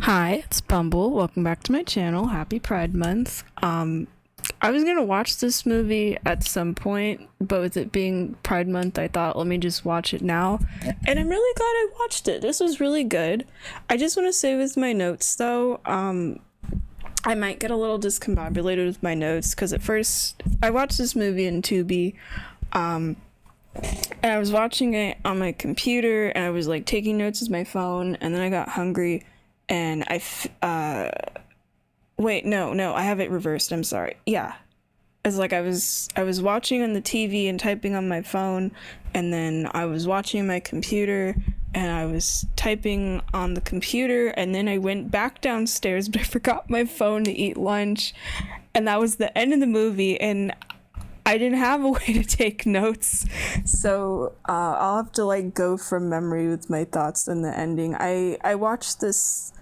Hi, it's Bumble. Welcome back to my channel. Happy Pride Month. I was gonna watch this movie at some point, but with it being Pride Month, I thought let me just watch it now. And I'm really glad I watched it. This was really good. I just want to say with my notes though, I might get a little discombobulated with my notes because at first I watched this movie in Tubi, and I was watching it on my computer and I was like taking notes with my phone, and then I got hungry and wait, no, I have it reversed. I'm sorry. Yeah. It's like I was watching on the TV and typing on my phone, and then I was watching my computer and I was typing on the computer, and then I went back downstairs, but I forgot my phone to eat lunch, and that was the end of the movie, and I didn't have a way to take notes, so I'll have to like go from memory with my thoughts in the ending. I watched this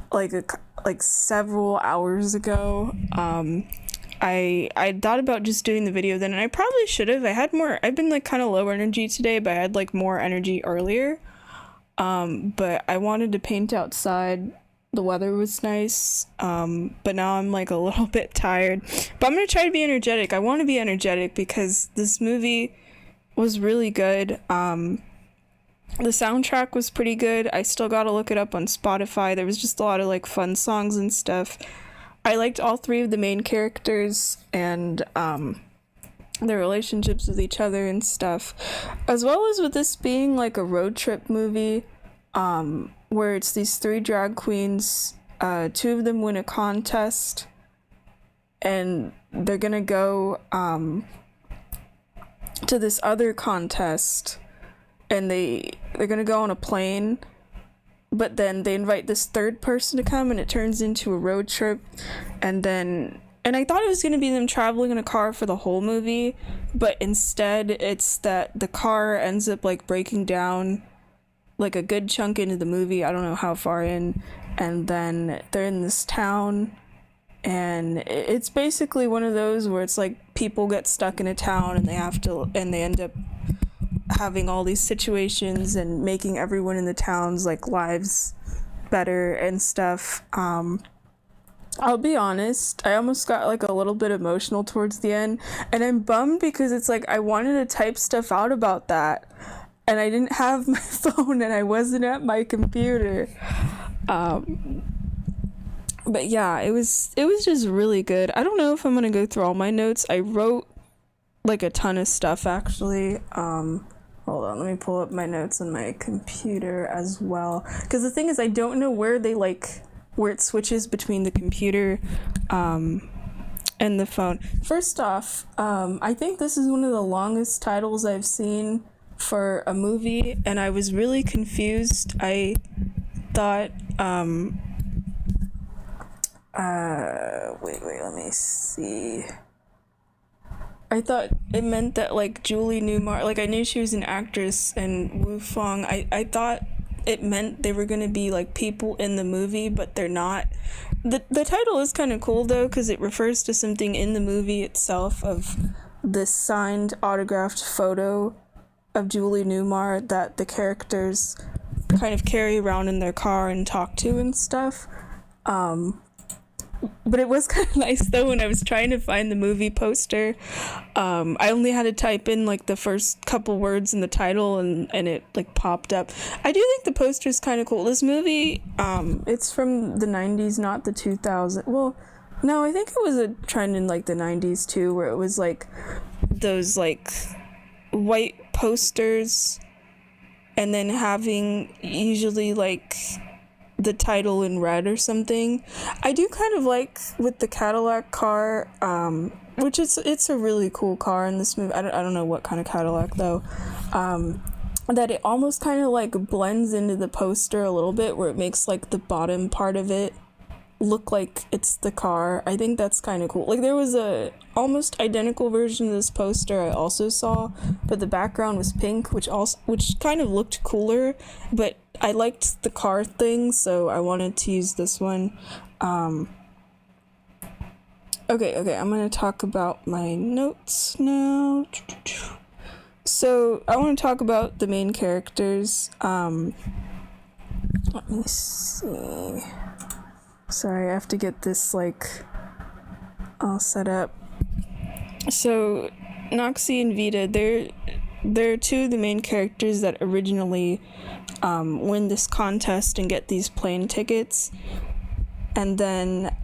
like several hours ago. I thought about just doing the video then, and I probably should have. I've been like kind of low energy today, but I had like more energy earlier. But I wanted to paint outside. The weather was nice. But now I'm like a little bit tired. But I'm gonna try to be energetic. I want to be energetic because this movie was really good. The soundtrack was pretty good. I still gotta look it up on Spotify. There was just a lot of like fun songs and stuff. I liked all three of the main characters and their relationships with each other and stuff, as well as with this being like a road trip movie, where it's these three drag queens. Two of them win a contest and they're gonna go to this other contest, and they're gonna go on a plane, but then they invite this third person to come and it turns into a road trip. And I thought it was gonna be them traveling in a car for the whole movie, but instead it's that the car ends up like breaking down like a good chunk into the movie. I don't know how far in, and then they're in this town, and it's basically one of those where it's like people get stuck in a town and they end up having all these situations and making everyone in the town's like lives better and stuff. I'll be honest, I almost got like a little bit emotional towards the end, and I'm bummed because it's like I wanted to type stuff out about that and I didn't have my phone and I wasn't at my computer. But yeah, it was just really good. I don't know if I'm gonna go through all my notes. I wrote like a ton of stuff actually. Hold on, let me pull up my notes on my computer as well. Because the thing is, I don't know where it switches between the computer and the phone. First off, I think this is one of the longest titles I've seen for a movie, and I was really confused. I thought, wait, let me see. I thought it meant that like Julie Newmar, like I knew she was an actress, and Wu Fong, I thought it meant they were gonna be like people in the movie, but they're not. The title is kind of cool though, because it refers to something in the movie itself, of this signed autographed photo of Julie Newmar that the characters kind of carry around in their car and talk to and stuff. But it was kind of nice though when I was trying to find the movie poster. I only had to type in like the first couple words in the title, and it like popped up. I do think the poster is kind of cool. This movie, it's from the 90s, not the 2000s. Well, no, I think it was a trend in like the 90s too, where it was like those like white posters and then having usually like the title in red or something. I do kind of like with the Cadillac car, which it's a really cool car in this movie. I don't know what kind of Cadillac though, that it almost kind of like blends into the poster a little bit, where it makes like the bottom part of it look like it's the car. I think that's kind of cool. Like there was a almost identical version of this poster I also saw, but the background was pink, which kind of looked cooler, but I liked the car thing, so I wanted to use this one. Okay, I'm gonna talk about my notes now. So I want to talk about the main characters. Let me see. Sorry, I have to get this like all set up. So Noxie and Vita, they're two of the main characters that originally win this contest and get these plane tickets, and then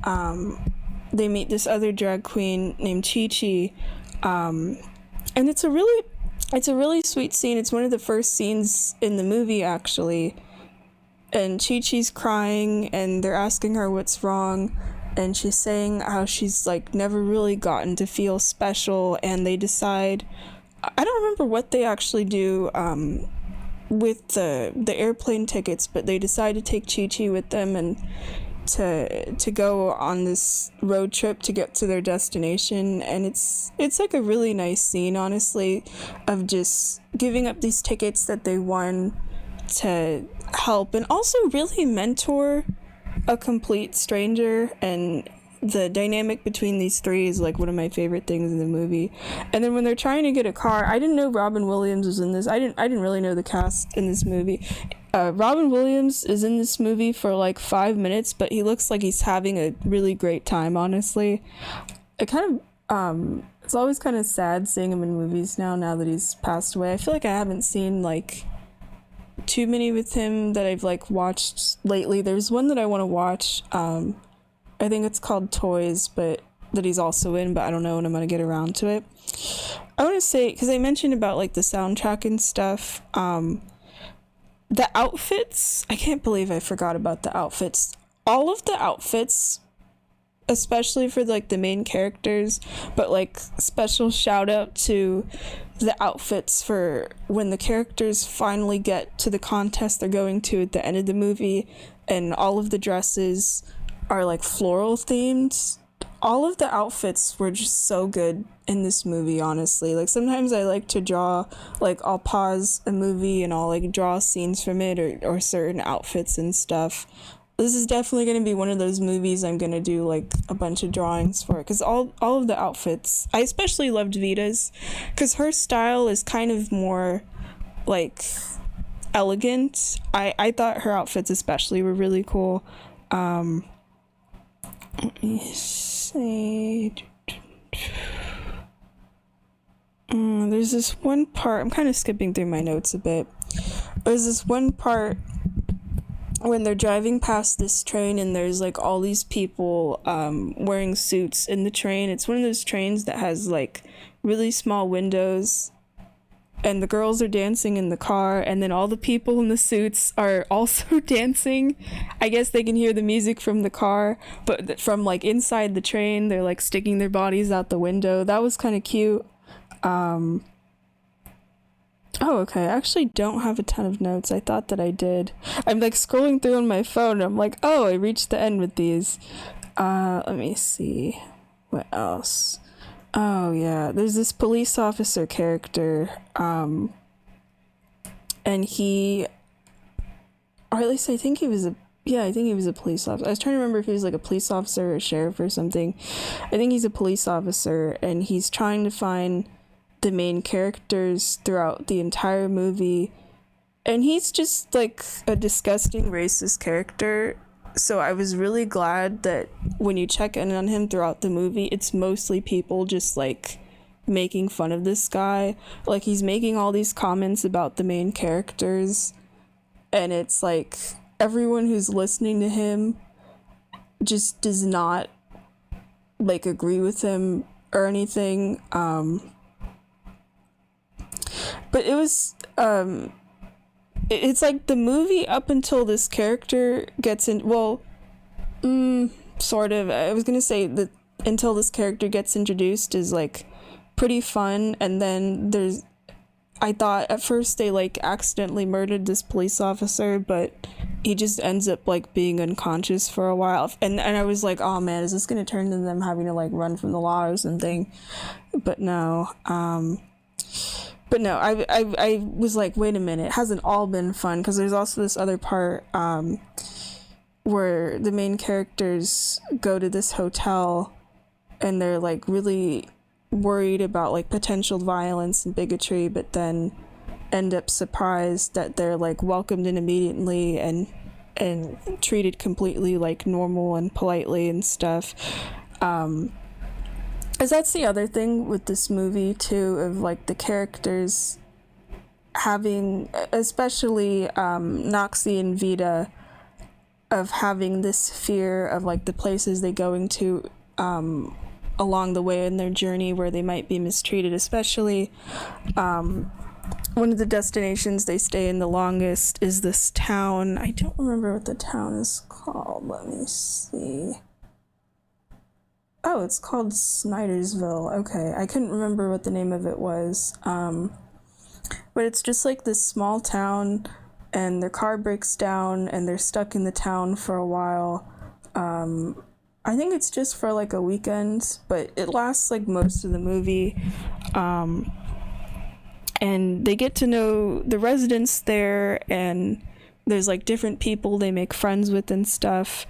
they meet this other drag queen named Chi Chi, and it's a really sweet scene. It's one of the first scenes in the movie, actually. And Chi Chi's crying, and they're asking her what's wrong, and she's saying how she's like never really gotten to feel special, and they decide, I don't remember what they actually do with the airplane tickets, but they decide to take Chi Chi with them and to go on this road trip to get to their destination. And it's like a really nice scene, honestly, of just giving up these tickets that they won to help and also really mentor a complete stranger. And the dynamic between these three is like one of my favorite things in the movie. And then when they're trying to get a car, I didn't know Robin Williams was in this. I didn't really know the cast in this movie. Robin Williams is in this movie for like 5 minutes, but he looks like he's having a really great time, honestly. It kind of it's always kind of sad seeing him in movies now that he's passed away. I feel like I haven't seen like too many with him that I've like watched lately. There's one that I want to watch. I think it's called Toys, but that he's also in, but I don't know when I'm gonna get around to it. I want to say, because I mentioned about like the soundtrack and stuff, the outfits, I can't believe I forgot about the outfits. All of the outfits, especially for like the main characters, but like special shout out to the outfits for when the characters finally get to the contest they're going to at the end of the movie, and all of the dresses are like floral themed. All of the outfits were just so good in this movie, honestly. Like sometimes I like to draw, like I'll pause a movie and I'll like draw scenes from it, or certain outfits and stuff. This is definitely going to be one of those movies I'm going to do like a bunch of drawings for, because all of the outfits, I especially loved Vita's, because her style is kind of more like elegant. I thought her outfits especially were really cool. Let me see. There's this one part, I'm kind of skipping through my notes a bit. There's this one part when they're driving past this train and there's like all these people wearing suits in the train. It's one of those trains that has like really small windows, and the girls are dancing in the car, and then all the people in the suits are also dancing. I guess they can hear the music from the car, but from like inside the train they're like sticking their bodies out the window. That was kind of cute. Oh, okay, I actually don't have a ton of notes. I thought that I did. I'm like scrolling through on my phone and I'm like, oh, I reached the end with these. Let me see what else. Oh yeah, there's this police officer character, and he, or at least I think he was a police officer. I was trying to remember if he was like a police officer or a sheriff or something. I think he's a police officer, and he's trying to find the main characters throughout the entire movie, and he's just like a disgusting racist character. So I was really glad that when you check in on him throughout the movie, it's mostly people just like making fun of this guy. Like he's making all these comments about the main characters, and it's like everyone who's listening to him just does not like agree with him or anything. But it was it's like the movie up until this character gets in, well, sort of, I was gonna say that until this character gets introduced is like pretty fun, and then I thought at first they like accidentally murdered this police officer, but he just ends up like being unconscious for a while, and I was like, oh man, is this gonna turn into them having to like run from the law or something? But no. I was like, wait a minute, it hasn't all been fun, because there's also this other part where the main characters go to this hotel and they're like really worried about like potential violence and bigotry, but then end up surprised that they're like welcomed in immediately, and and treated completely like normal and politely and stuff. As that's the other thing with this movie too, of like the characters having, especially Noxie and Vita, of having this fear of like the places they going to along the way in their journey where they might be mistreated, especially one of the destinations they stay in the longest is this town. I don't remember what the town is called. Let me see. Oh, it's called Snydersville. Okay, I couldn't remember what the name of it was. But it's just like this small town, and their car breaks down, and they're stuck in the town for a while. I think it's just for like a weekend, but it lasts like most of the movie. And they get to know the residents there, and there's like different people they make friends with and stuff.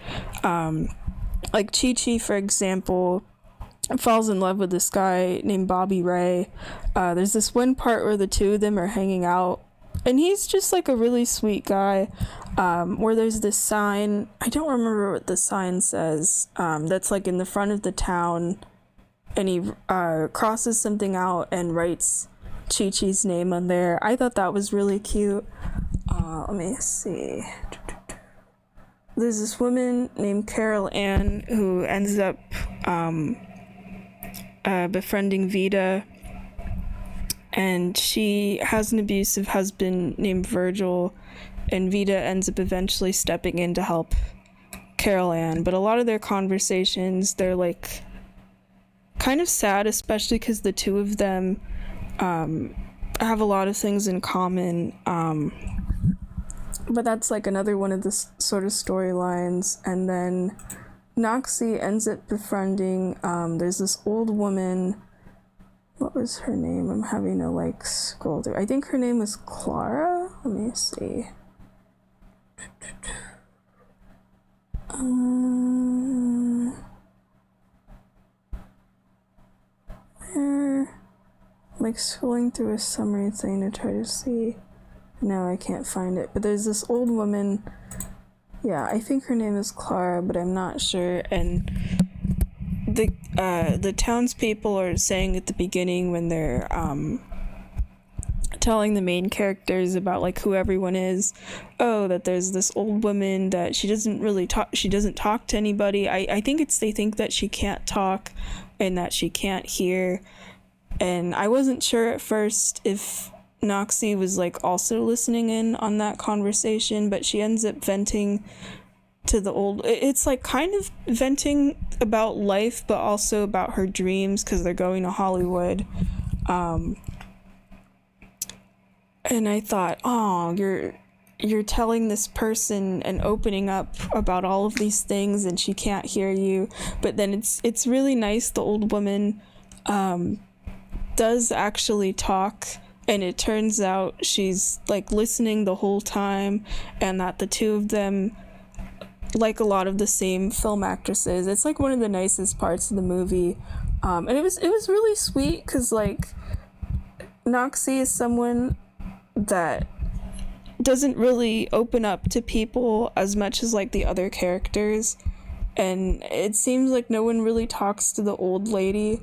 Like Chi-Chi, for example, falls in love with this guy named Bobby Ray. There's this one part where the two of them are hanging out, and he's just like a really sweet guy, where there's this sign, I don't remember what the sign says, that's like in the front of the town, and he crosses something out and writes Chi-Chi's name on there. I thought that was really cute. Let me see. There's this woman named Carol Ann who ends up befriending Vita, and she has an abusive husband named Virgil, and Vita ends up eventually stepping in to help Carol Ann. But a lot of their conversations, they're like kind of sad, especially because the two of them have a lot of things in common. But that's like another one of the sort of storylines. And then Noxie ends up befriending, there's this old woman. What was her name? I'm having to like scroll through. I think her name was Clara. Let me see. Where? Like scrolling through a summary thing to try to see. No, I can't find it. But there's this old woman. Yeah, I think her name is Clara, but I'm not sure. And the townspeople are saying at the beginning when they're telling the main characters about like who everyone is, that there's this old woman that she doesn't talk to anybody. I think they think that she can't talk and that she can't hear. And I wasn't sure at first if Noxie was like also listening in on that conversation, but she ends up venting to the old, it's like kind of venting about life but also about her dreams because they're going to Hollywood. And I thought, you're telling this person and opening up about all of these things and she can't hear you. But then it's really nice, the old woman does actually talk, and it turns out she's like listening the whole time, and that the two of them like a lot of the same film actresses. It's like one of the nicest parts of the movie, and it was really sweet because like Noxie is someone that doesn't really open up to people as much as like the other characters, and it seems like no one really talks to the old lady.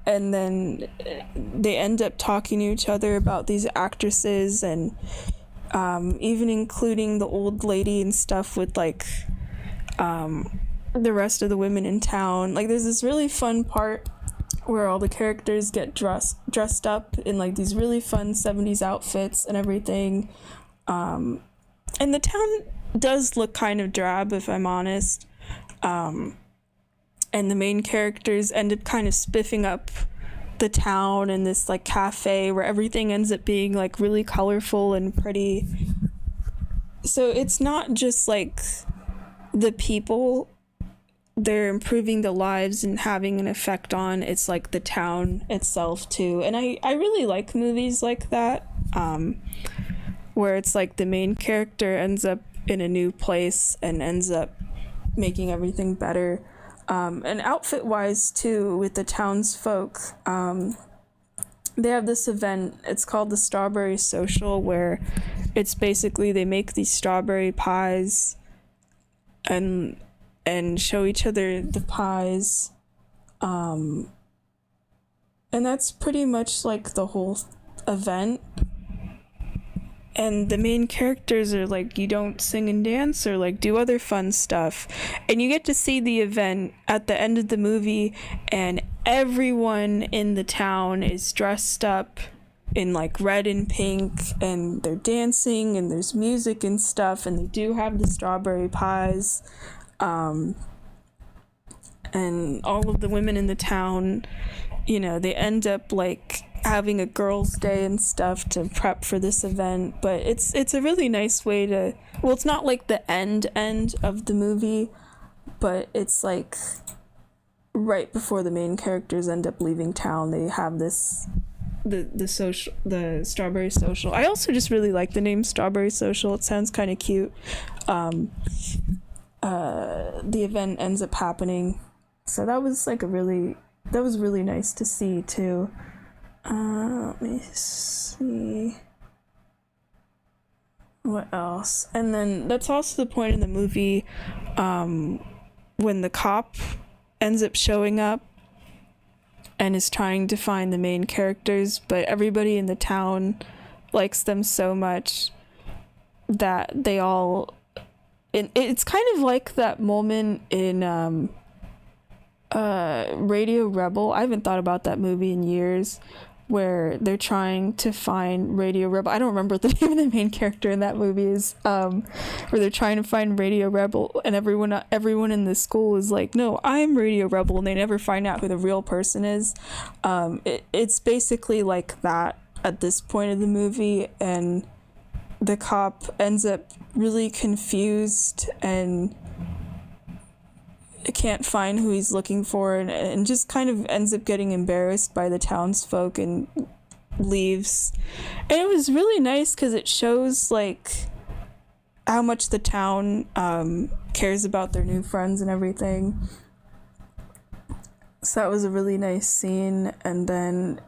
And then they end up talking to each other about these actresses, and even including the old lady and stuff with like the rest of the women in town. Like there's this really fun part where all the characters get dressed up in like these really fun 70s outfits and everything. And the town does look kind of drab, if I'm honest. And the main characters end up kind of spiffing up the town in this like cafe where everything ends up being like really colorful and pretty. So it's not just like the people they're improving the lives and having an effect on, it's like the town itself too. And I really like movies like that, where it's like the main character ends up in a new place and ends up making everything better. And outfit wise too, with the townsfolk, they have this event, it's called the Strawberry Social, where it's basically they make these strawberry pies and show each other the pies. And that's pretty much like the whole event. And the main characters are like, you don't sing and dance or like do other fun stuff. And you get to see the event at the end of the movie, and everyone in the town is dressed up in like red and pink, and they're dancing, and there's music and stuff, and they do have the strawberry pies. And all of the women in the town, you know, they end up like having a girls' day and stuff to prep for this event. But it's a really nice way to, well, it's not like the end of the movie, but it's like right before the main characters end up leaving town, they have this the strawberry social. I also just really like the name Strawberry Social. It sounds kind of cute. The event ends up happening, so that was really nice to see too. Let me see what else. And then that's also the point in the movie, when the cop ends up showing up and is trying to find the main characters, but everybody in the town likes them so much that they all... It's kind of like that moment in Radio Rebel. I haven't thought about that movie in years, where they're trying to find Radio Rebel. I don't remember what the name of the main character in that movie is, where they're trying to find Radio Rebel, and everyone in the school is like, no, I'm Radio Rebel, and they never find out who the real person is. It's basically like that at this point of the movie, and the cop ends up really confused and can't find who he's looking for, and just kind of ends up getting embarrassed by the townsfolk and leaves. And it was really nice because it shows like how much the town cares about their new friends and everything. So that was a really nice scene. And then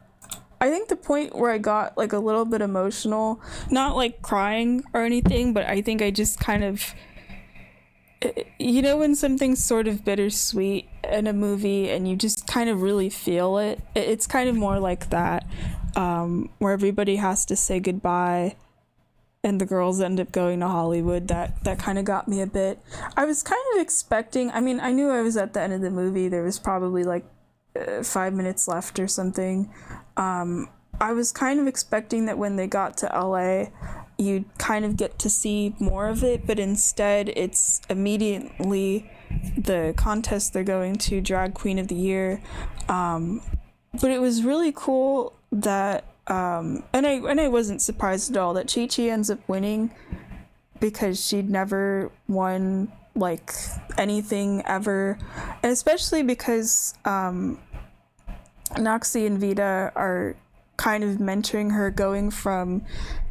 I think the point where I got like a little bit emotional, not like crying or anything, but I think I just kind of, you know, when something's sort of bittersweet in a movie and you just kind of really feel it, it's kind of more like that, where everybody has to say goodbye and the girls end up going to Hollywood. That kind of got me a bit. I was kind of expecting, I mean, I knew I was at the end of the movie. There was probably like 5 minutes left or something. I was kind of expecting that when they got to LA, you'd kind of get to see more of it, but instead it's immediately the contest they're going to, Drag Queen of the Year. But it was really cool that, and I wasn't surprised at all that Chi-Chi ends up winning, because she'd never won like anything ever, and especially because Noxie and Vita are kind of mentoring her, going from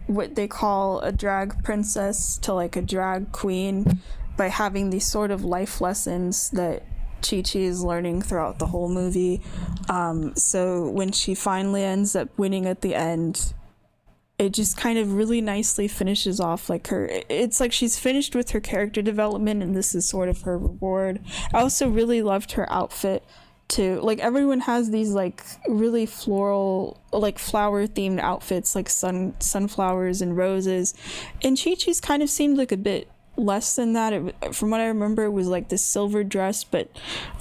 what they call a drag princess to like a drag queen, by having these sort of life lessons that Chi-Chi is learning throughout the whole movie. So when she finally ends up winning at the end, it just kind of really nicely finishes off like her, it's like she's finished with her character development, and this is sort of her reward. I also really loved her outfit too. Like, everyone has these like really floral, like flower themed outfits, like sunflowers and roses, and Chi-Chi's kind of seemed like a bit less than that. From what I remember, it was like this silver dress, but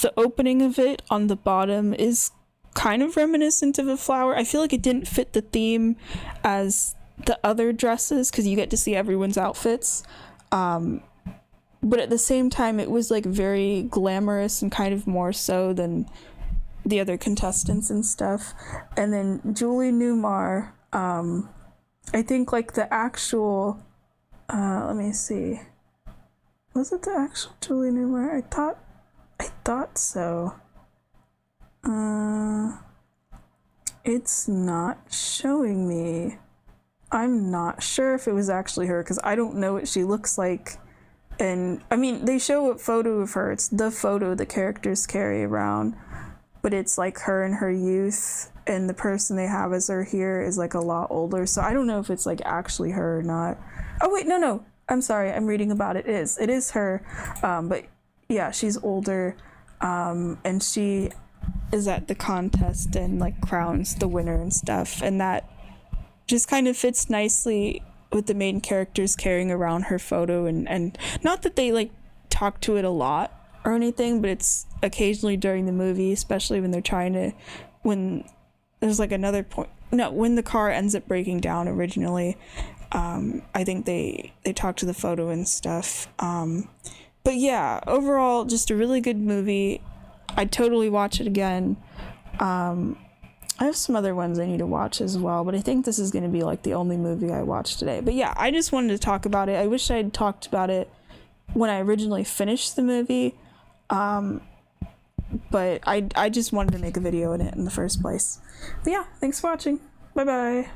the opening of it on the bottom is kind of reminiscent of a flower. I feel like it didn't fit the theme as the other dresses, because you get to see everyone's outfits, but at the same time it was like very glamorous and kind of more so than the other contestants and stuff. And then Julie Newmar, I think like the actual, let me see, was it the actual Julie Newmar? I thought so. It's not showing me. I'm not sure if it was actually her, because I don't know what she looks like. And I mean, they show a photo of her. It's the photo the characters carry around, but it's like her in her youth, and the person they have as her here is like a lot older. So I don't know if it's like actually her or not. Oh wait, no. I'm sorry, I'm reading about it. It is her, but yeah, she's older, and she is at the contest and like crowns the winner and stuff, and that just kind of fits nicely with the main characters carrying around her photo, and not that they like talk to it a lot or anything, but it's occasionally during the movie, especially when they're trying to, when there's like another point, no, when the car ends up breaking down originally, I think they talk to the photo and stuff. But yeah, overall, just a really good movie. I'd totally watch it again. I have some other ones I need to watch as well, but I think this is going to be like the only movie I watched today. But yeah, I just wanted to talk about it. I wish I'd talked about it when I originally finished the movie. But I just wanted to make a video in it in the first place. But yeah, thanks for watching. Bye bye.